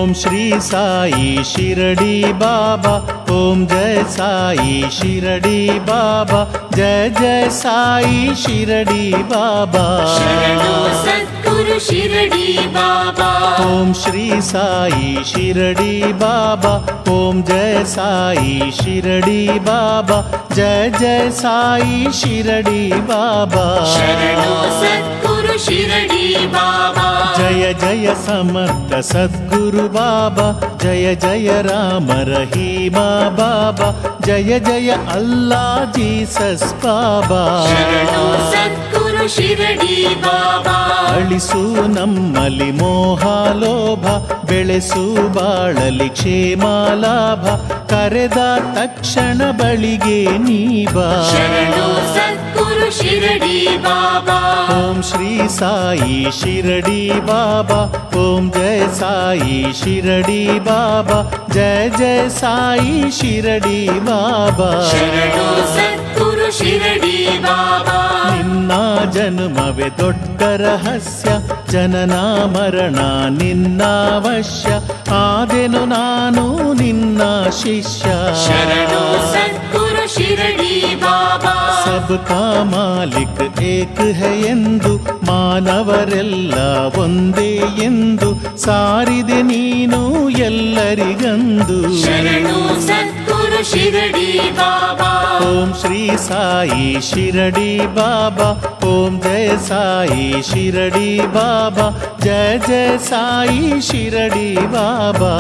ಓಂ ಶ್ರೀ ಸಾಯಿ ಶಿರಡಿ ಬಾಬಾ, ಓಂ ಜಯ ಸಾಯಿ ಶಿರಡಿ ಬಾಬಾ, ಜಯ ಜಯ ಸಾಯಿ ಶಿರಡಿ ಬಾಬಾ. ಶರಣು ಸದ್ಗುರು ಶಿರಡಿ ಬಾಬಾ. ಓಂ ಶ್ರೀ ಸಾಯಿ ಶಿರಡಿ ಬಾಬಾ, ಓಂ ಜಯ ಸಾಯಿ ಶಿರಡಿ ಬಾಬಾ, ಜಯ ಜಯ ಸಾಯಿ ಶಿರಡಿ ಬಾಬಾ. ಶರಣು ಸದ್ಗುರು ಶಿರಡಿ ಬಾಬಾ. ಜಯ ಜಯ ಸಮರ್ಥ ಸದ್ಗುರು ಬಾಬಾ, ಜಯ ಜಯ ರಾಮ ರಹೀಮ ಬಾಬಾ, ಜಯ ಜಯ ಅಲ್ಲಾ ಜೀಸಸ್ ಬಾಬಾ. ಶರಣು ಸದ್ಗುರು ಶಿರಡಿ ಬಾಬಾ. ಅಳಿಸು ನಮ್ಮಲ್ಲಿ ಮೋಹ ಲೋಭ, ಬೆಳೆಸು ಬಾಳಲಿ ಕ್ಷೇಮ ಲಾಭ, ಕರೆದ ತಕ್ಷಣ ಬಳಿಗೆ ನೀ ಬಾ. ಶರಣು ಸದ್ಗುರು ಶಿರಡಿ ಬಾಬಾ. ಓಂ ಶ್ರೀ ಸಾಯಿ ಶಿರಡಿ ಬಾಬಾ, ಓಂ ಜಯ ಸಾಯಿ ಶಿರಡಿ ಬಾಬಾ, ಜಯ ಜಯ ಸಾಯಿ ಶಿರಡಿ ಬಾಬಾ. ಶರಣು ಸದ್ಗುರು ಶಿರಡಿ ಬಾಬಾ. ನಿನ್ನ ಜನ್ಮವೇ ದೊಡ್ಡ ರಹಸ್ಯ, ಜನನ ಮರಣ ನಿನ್ನ ವಶ್ಯ, ಆದೆನು ನಾನು ನಿನ್ನ ಶಿಷ್ಯ. ಶರಣು ಸದ್ಗುರು ಶಿರಡಿ ಬಾಬಾ. ಸಬ್ಕಾ ಮಾಲಿಕ್ ಏಕ್ ಹೈ ಎಂದು, ಮಾನವರೆಲ್ಲ ಒಂದೇ ಎಂದು ಸಾರಿದೆ ನೀನು ಎಲ್ಲರಿಗಂದು. ಶರಣು ಸದ್ಗುರು ಶಿರಡಿ ಬಾಬಾ. ಓಂ ಶ್ರೀ ಸಾಯಿ ಶಿರಡಿ ಬಾಬಾ, ಓಂ ಜಯ ಸಾಯಿ ಶಿರಡಿ ಬಾಬಾ, ಜಯ ಜಯ ಸಾಯಿ ಶಿರಡಿ ಬಾಬಾ.